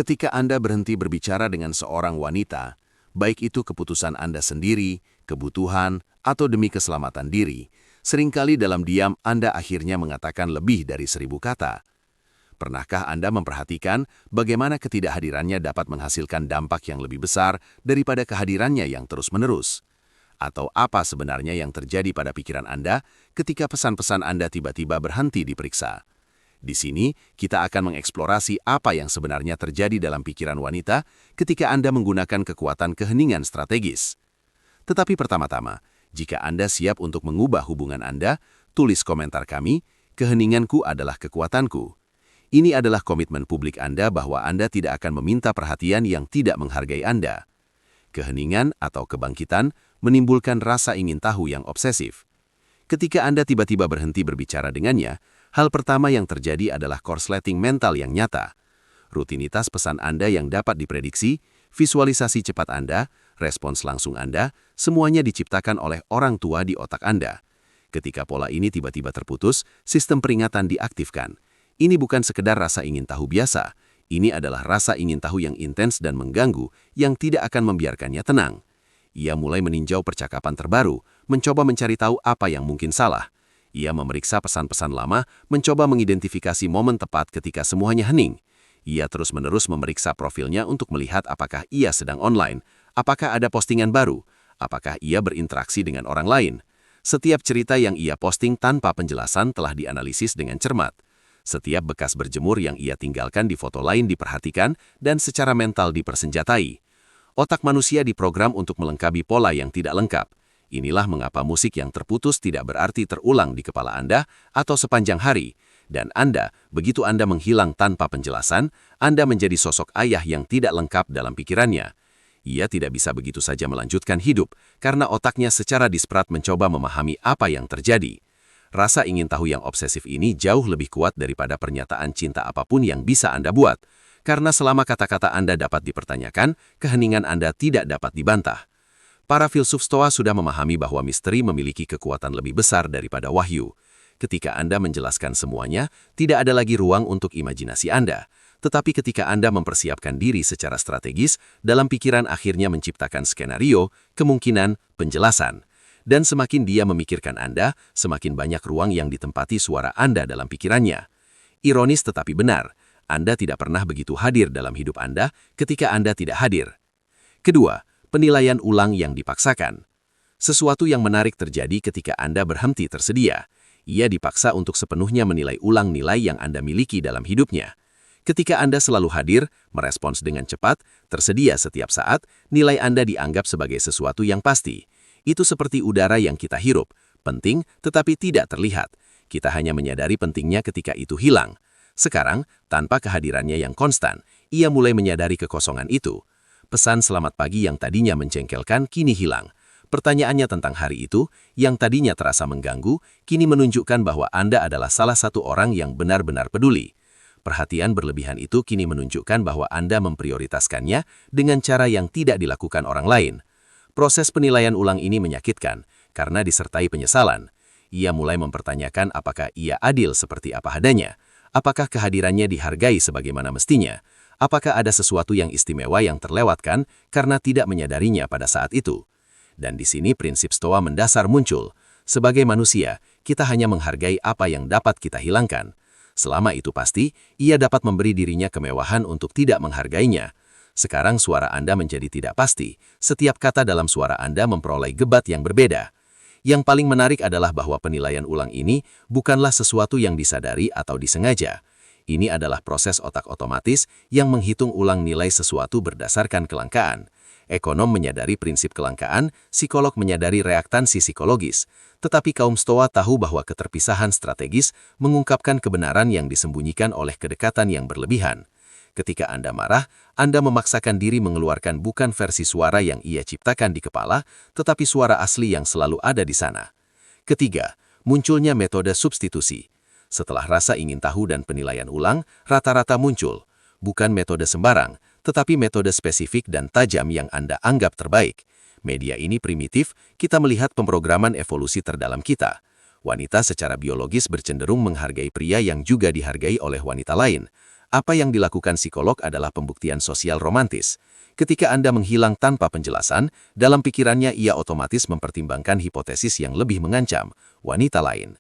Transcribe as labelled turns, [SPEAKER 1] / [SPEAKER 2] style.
[SPEAKER 1] Ketika Anda berhenti berbicara dengan seorang wanita, baik itu keputusan Anda sendiri, kebutuhan, atau demi keselamatan diri, seringkali dalam diam Anda akhirnya mengatakan lebih dari 1000 kata. Pernahkah Anda memperhatikan bagaimana ketidakhadirannya dapat menghasilkan dampak yang lebih besar daripada kehadirannya yang terus-menerus? Atau apa sebenarnya yang terjadi pada pikiran Anda ketika pesan-pesan Anda tiba-tiba berhenti diperiksa? Di sini, kita akan mengeksplorasi apa yang sebenarnya terjadi dalam pikiran wanita ketika Anda menggunakan kekuatan keheningan strategis. Tetapi pertama-tama, jika Anda siap untuk mengubah hubungan Anda, tulis komentar kami, "Keheninganku adalah kekuatanku." Ini adalah komitmen publik Anda bahwa Anda tidak akan meminta perhatian yang tidak menghargai Anda. Keheningan atau kebangkitan menimbulkan rasa ingin tahu yang obsesif. Ketika Anda tiba-tiba berhenti berbicara dengannya, hal pertama yang terjadi adalah korsleting mental yang nyata. Rutinitas pesan Anda yang dapat diprediksi, visualisasi cepat Anda, respons langsung Anda, semuanya diciptakan oleh orang tua di otak Anda. Ketika pola ini tiba-tiba terputus, sistem peringatan diaktifkan. Ini bukan sekedar rasa ingin tahu biasa, ini adalah rasa ingin tahu yang intens dan mengganggu yang tidak akan membiarkannya tenang. Ia mulai meninjau percakapan terbaru, mencoba mencari tahu apa yang mungkin salah. Ia memeriksa pesan-pesan lama, mencoba mengidentifikasi momen tepat ketika semuanya hening. Ia terus-menerus memeriksa profilnya untuk melihat apakah ia sedang online, apakah ada postingan baru, apakah ia berinteraksi dengan orang lain. Setiap cerita yang ia posting tanpa penjelasan telah dianalisis dengan cermat. Setiap bekas berjemur yang ia tinggalkan di foto lain diperhatikan dan secara mental dipersenjatai. Otak manusia diprogram untuk melengkapi pola yang tidak lengkap. Inilah mengapa musik yang terputus tidak berarti terulang di kepala Anda atau sepanjang hari. Dan begitu Anda menghilang tanpa penjelasan, Anda menjadi sosok ayah yang tidak lengkap dalam pikirannya. Ia tidak bisa begitu saja melanjutkan hidup, karena otaknya secara disprat mencoba memahami apa yang terjadi. Rasa ingin tahu yang obsesif ini jauh lebih kuat daripada pernyataan cinta apapun yang bisa Anda buat. Karena selama kata-kata Anda dapat dipertanyakan, keheningan Anda tidak dapat dibantah. Para filsuf Stoa sudah memahami bahwa misteri memiliki kekuatan lebih besar daripada wahyu. Ketika Anda menjelaskan semuanya, tidak ada lagi ruang untuk imajinasi Anda. Tetapi ketika Anda mempersiapkan diri secara strategis, dalam pikiran akhirnya menciptakan skenario, kemungkinan, penjelasan. Dan semakin dia memikirkan Anda, semakin banyak ruang yang ditempati suara Anda dalam pikirannya. Ironis tetapi benar, Anda tidak pernah begitu hadir dalam hidup Anda ketika Anda tidak hadir. Kedua, penilaian ulang yang dipaksakan. Sesuatu yang menarik terjadi ketika Anda berhenti tersedia. Ia dipaksa untuk sepenuhnya menilai ulang nilai yang Anda miliki dalam hidupnya. Ketika Anda selalu hadir, merespons dengan cepat, tersedia setiap saat, nilai Anda dianggap sebagai sesuatu yang pasti. Itu seperti udara yang kita hirup, penting tetapi tidak terlihat. Kita hanya menyadari pentingnya ketika itu hilang. Sekarang, tanpa kehadirannya yang konstan, ia mulai menyadari kekosongan itu. Pesan selamat pagi yang tadinya mencengkelkan kini hilang. Pertanyaannya tentang hari itu, yang tadinya terasa mengganggu, kini menunjukkan bahwa Anda adalah salah satu orang yang benar-benar peduli. Perhatian berlebihan itu kini menunjukkan bahwa Anda memprioritaskannya dengan cara yang tidak dilakukan orang lain. Proses penilaian ulang ini menyakitkan, karena disertai penyesalan. Ia mulai mempertanyakan apakah ia adil seperti apa adanya. Apakah kehadirannya dihargai sebagaimana mestinya? Apakah ada sesuatu yang istimewa yang terlewatkan karena tidak menyadarinya pada saat itu? Dan di sini prinsip Stoa mendasar muncul. Sebagai manusia, kita hanya menghargai apa yang dapat kita hilangkan. Selama itu pasti, ia dapat memberi dirinya kemewahan untuk tidak menghargainya. Sekarang suara Anda menjadi tidak pasti. Setiap kata dalam suara Anda memperoleh gebat yang berbeda. Yang paling menarik adalah bahwa penilaian ulang ini bukanlah sesuatu yang disadari atau disengaja. Ini adalah proses otak otomatis yang menghitung ulang nilai sesuatu berdasarkan kelangkaan. Ekonom menyadari prinsip kelangkaan, psikolog menyadari reaktansi psikologis. Tetapi kaum Stoa tahu bahwa keterpisahan strategis mengungkapkan kebenaran yang disembunyikan oleh kedekatan yang berlebihan. Ketika Anda marah, Anda memaksakan diri mengeluarkan bukan versi suara yang ia ciptakan di kepala, tetapi suara asli yang selalu ada di sana. Ketiga, munculnya metode substitusi. Setelah rasa ingin tahu dan penilaian ulang, rata-rata muncul. Bukan metode sembarang, tetapi metode spesifik dan tajam yang Anda anggap terbaik. Media ini primitif, kita melihat pemrograman evolusi terdalam kita. Wanita secara biologis bercenderung menghargai pria yang juga dihargai oleh wanita lain. Apa yang dilakukan psikolog adalah pembuktian sosial romantis. Ketika Anda menghilang tanpa penjelasan, dalam pikirannya ia otomatis mempertimbangkan hipotesis yang lebih mengancam, wanita lain.